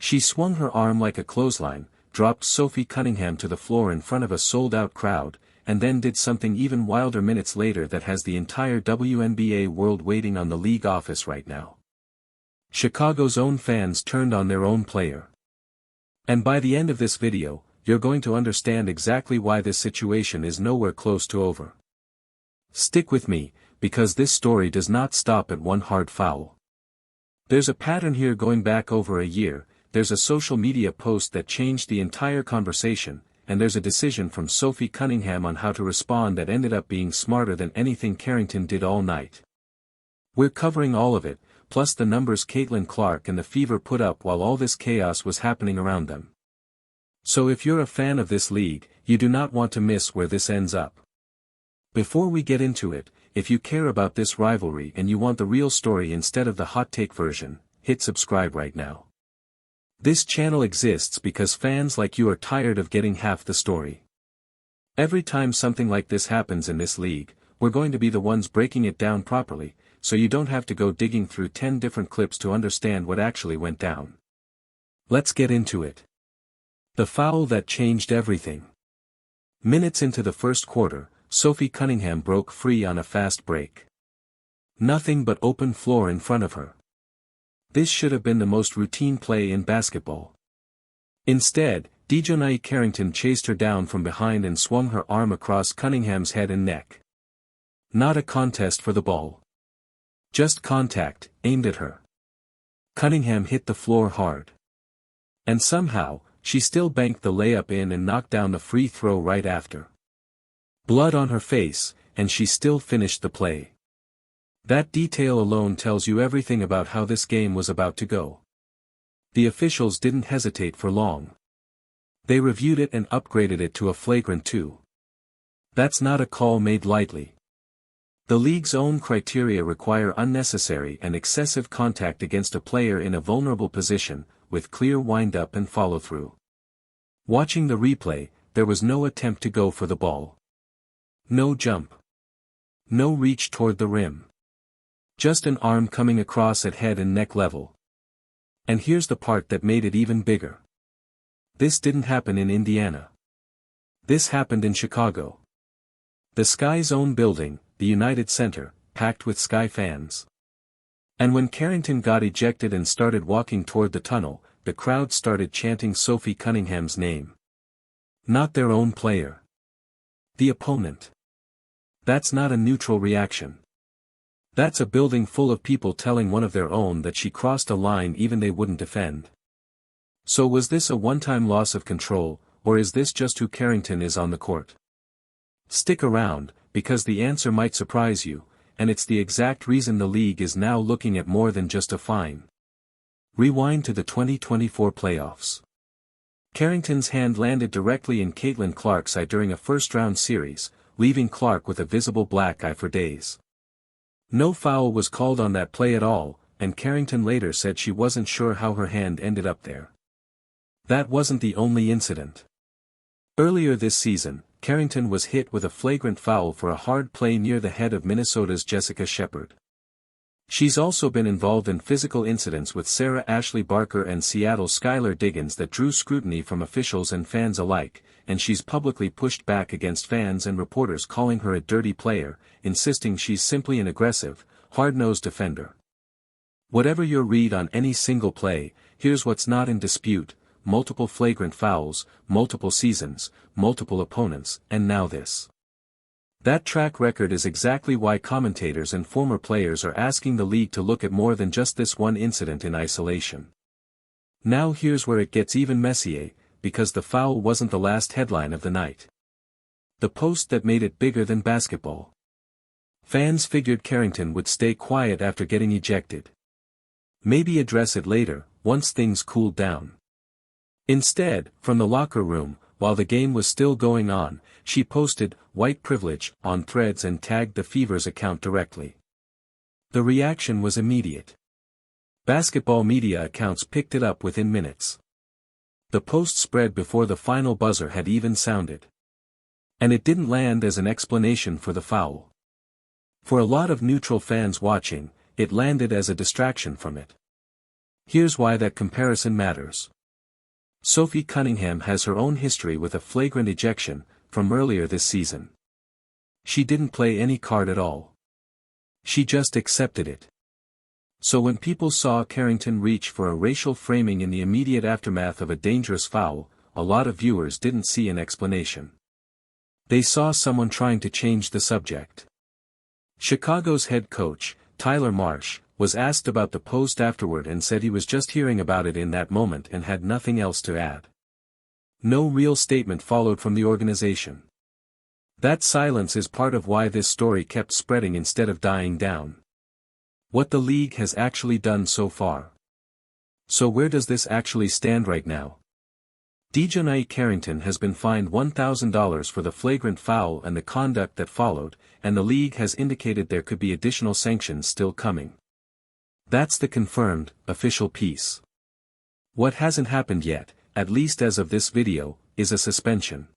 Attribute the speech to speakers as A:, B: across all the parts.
A: She swung her arm like a clothesline, dropped Sophie Cunningham to the floor in front of a sold-out crowd, and then did something even wilder minutes later that has the entire WNBA world waiting on the league office right now. Chicago's own fans turned on their own player. And by the end of this video, you're going to understand exactly why this situation is nowhere close to over. Stick with me, because this story does not stop at one hard foul. There's a pattern here going back over a year. There's a social media post that changed the entire conversation, and there's a decision from Sophie Cunningham on how to respond that ended up being smarter than anything Carrington did all night. We're covering all of it, plus the numbers Caitlin Clark and the Fever put up while all this chaos was happening around them. So if you're a fan of this league, you do not want to miss where this ends up. Before we get into it, if you care about this rivalry and you want the real story instead of the hot take version, hit subscribe right now. This channel exists because fans like you are tired of getting half the story. Every time something like this happens in this league, we're going to be the ones breaking it down properly, so you don't have to go digging through 10 different clips to understand what actually went down. Let's get into it. The foul that changed everything. Minutes into the first quarter, Sophie Cunningham broke free on a fast break. Nothing but open floor in front of her. This should have been the most routine play in basketball. Instead, DiJonai Carrington chased her down from behind and swung her arm across Cunningham's head and neck. Not a contest for the ball. Just contact, aimed at her. Cunningham hit the floor hard. And somehow, she still banked the layup in and knocked down the free throw right after. Blood on her face, and she still finished the play. That detail alone tells you everything about how this game was about to go. The officials didn't hesitate for long. They reviewed it and upgraded it to a flagrant 2. That's not a call made lightly. The league's own criteria require unnecessary and excessive contact against a player in a vulnerable position, with clear wind-up and follow-through. Watching the replay, there was no attempt to go for the ball. No jump. No reach toward the rim. Just an arm coming across at head and neck level. And here's the part that made it even bigger. This didn't happen in Indiana. This happened in Chicago. The Sky's own building, the United Center, packed with Sky fans. And when Carrington got ejected and started walking toward the tunnel, the crowd started chanting Sophie Cunningham's name. Not their own player. The opponent. That's not a neutral reaction. That's a building full of people telling one of their own that she crossed a line even they wouldn't defend. So was this a one-time loss of control, or is this just who Carrington is on the court? Stick around, because the answer might surprise you, and it's the exact reason the league is now looking at more than just a fine. Rewind to the 2024 playoffs. Carrington's hand landed directly in Caitlin Clark's eye during a first-round series, leaving Clark with a visible black eye for days. No foul was called on that play at all, and Carrington later said she wasn't sure how her hand ended up there. That wasn't the only incident. Earlier this season, Carrington was hit with a flagrant foul for a hard play near the head of Minnesota's Jessica Shepard. She's also been involved in physical incidents with Sarah Ashley Barker and Seattle's Skylar Diggins that drew scrutiny from officials and fans alike, and she's publicly pushed back against fans and reporters calling her a dirty player, insisting she's simply an aggressive, hard-nosed defender. Whatever your read on any single play, here's what's not in dispute: multiple flagrant fouls, multiple seasons, multiple opponents, and now this. That track record is exactly why commentators and former players are asking the league to look at more than just this one incident in isolation. Now here's where it gets even messier, because the foul wasn't the last headline of the night. The post that made it bigger than basketball. Fans figured Carrington would stay quiet after getting ejected. Maybe address it later, once things cooled down. Instead, from the locker room, while the game was still going on, she posted "white privilege" on Threads and tagged the Fever's account directly. The reaction was immediate. Basketball media accounts picked it up within minutes. The post spread before the final buzzer had even sounded. And it didn't land as an explanation for the foul. For a lot of neutral fans watching, it landed as a distraction from it. Here's why that comparison matters. Sophie Cunningham has her own history with a flagrant ejection, from earlier this season. She didn't play any card at all. She just accepted it. So when people saw Carrington reach for a racial framing in the immediate aftermath of a dangerous foul, a lot of viewers didn't see an explanation. They saw someone trying to change the subject. Chicago's head coach, Tyler Marsh, was asked about the post afterward and said he was just hearing about it in that moment and had nothing else to add. No real statement followed from the organization. That silence is part of why this story kept spreading instead of dying down. What the league has actually done so far. So where does this actually stand right now? DiJonai Carrington has been fined $1,000 for the flagrant foul and the conduct that followed, and the league has indicated there could be additional sanctions still coming. That's the confirmed, official piece. What hasn't happened yet, at least as of this video, is a suspension.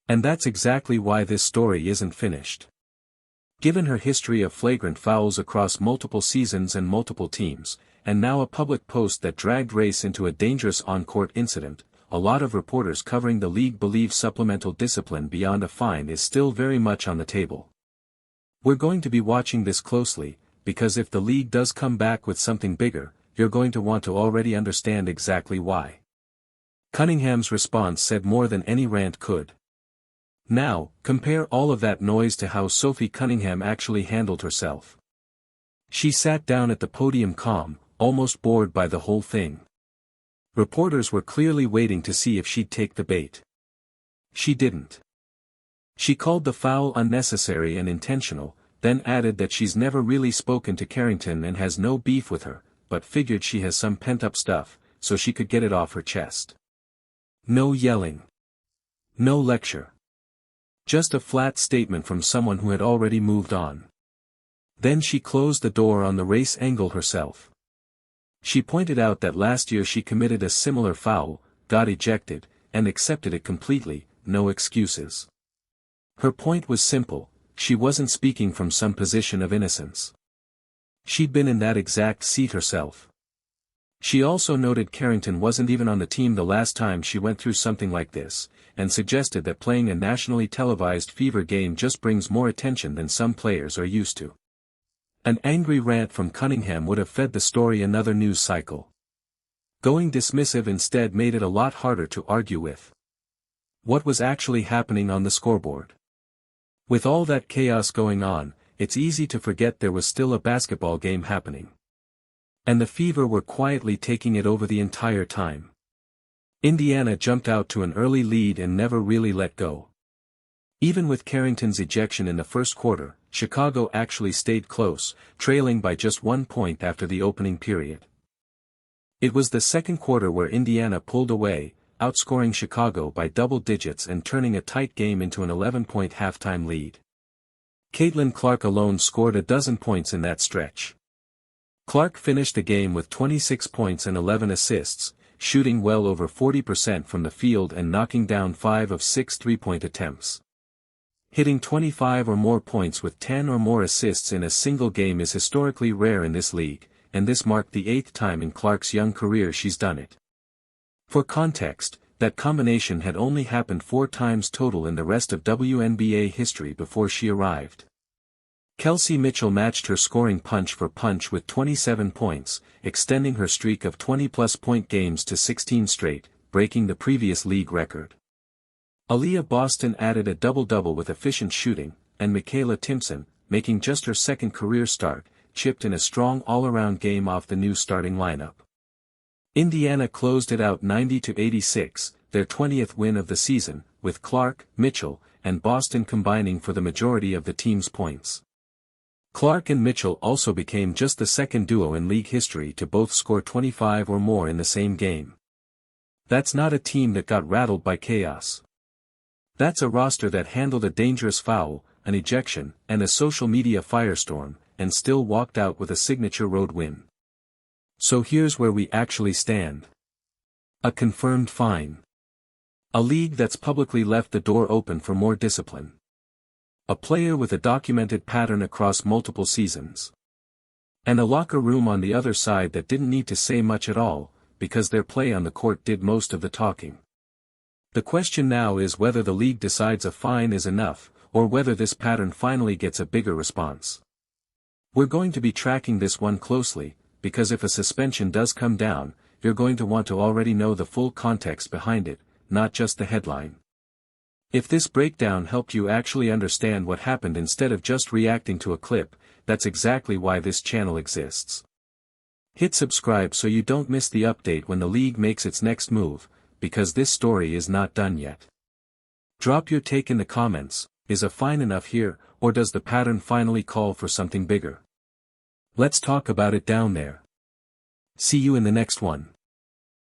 A: And that's exactly why this story isn't finished. Given her history of flagrant fouls across multiple seasons and multiple teams, and now a public post that dragged race into a dangerous on-court incident, a lot of reporters covering the league believe supplemental discipline beyond a fine is still very much on the table. We're going to be watching this closely, because if the league does come back with something bigger, you're going to want to already understand exactly why. Cunningham's response said more than any rant could. Now, compare all of that noise to how Sophie Cunningham actually handled herself. She sat down at the podium calm, almost bored by the whole thing. Reporters were clearly waiting to see if she'd take the bait. She didn't. She called the foul unnecessary and intentional, then added that she's never really spoken to Carrington and has no beef with her, but figured she has some pent-up stuff, so she could get it off her chest. No yelling. No lecture. Just a flat statement from someone who had already moved on. Then she closed the door on the race angle herself. She pointed out that last year she committed a similar foul, got ejected, and accepted it completely, no excuses. Her point was simple, she wasn't speaking from some position of innocence. She'd been in that exact seat herself. She also noted Carrington wasn't even on the team the last time she went through something like this, and suggested that playing a nationally televised Fever game just brings more attention than some players are used to. An angry rant from Cunningham would have fed the story another news cycle. Going dismissive instead made it a lot harder to argue with. What was actually happening on the scoreboard? With all that chaos going on, it's easy to forget there was still a basketball game happening. And the Fever were quietly taking it over the entire time. Indiana jumped out to an early lead and never really let go. Even with Carrington's ejection in the first quarter, Chicago actually stayed close, trailing by just 1 point after the opening period. It was the second quarter where Indiana pulled away, outscoring Chicago by double digits and turning a tight game into an 11-point halftime lead. Caitlin Clark alone scored a dozen points in that stretch. Clark finished the game with 26 points and 11 assists, shooting well over 40% from the field and knocking down 5 of 6 three-point attempts. Hitting 25 or more points with 10 or more assists in a single game is historically rare in this league, and this marked the 8th time in Clark's young career she's done it. For context, that combination had only happened 4 times total in the rest of WNBA history before she arrived. Kelsey Mitchell matched her scoring punch for punch with 27 points, extending her streak of 20-plus point games to 16 straight, breaking the previous league record. Aaliyah Boston added a double-double with efficient shooting, and Michaela Timpson, making just her second career start, chipped in a strong all-around game off the new starting lineup. Indiana closed it out 90-86, their 20th win of the season, with Clark, Mitchell, and Boston combining for the majority of the team's points. Clark and Mitchell also became just the second duo in league history to both score 25 or more in the same game. That's not a team that got rattled by chaos. That's a roster that handled a dangerous foul, an ejection, and a social media firestorm, and still walked out with a signature road win. So here's where we actually stand. A confirmed fine. A league that's publicly left the door open for more discipline. A player with a documented pattern across multiple seasons. And a locker room on the other side that didn't need to say much at all, because their play on the court did most of the talking. The question now is whether the league decides a fine is enough, or whether this pattern finally gets a bigger response. We're going to be tracking this one closely, because if a suspension does come down, you're going to want to already know the full context behind it, not just the headline. If this breakdown helped you actually understand what happened instead of just reacting to a clip, that's exactly why this channel exists. Hit subscribe so you don't miss the update when the league makes its next move, because this story is not done yet. Drop your take in the comments. Is a fine enough here, or does the pattern finally call for something bigger? Let's talk about it down there. See you in the next one.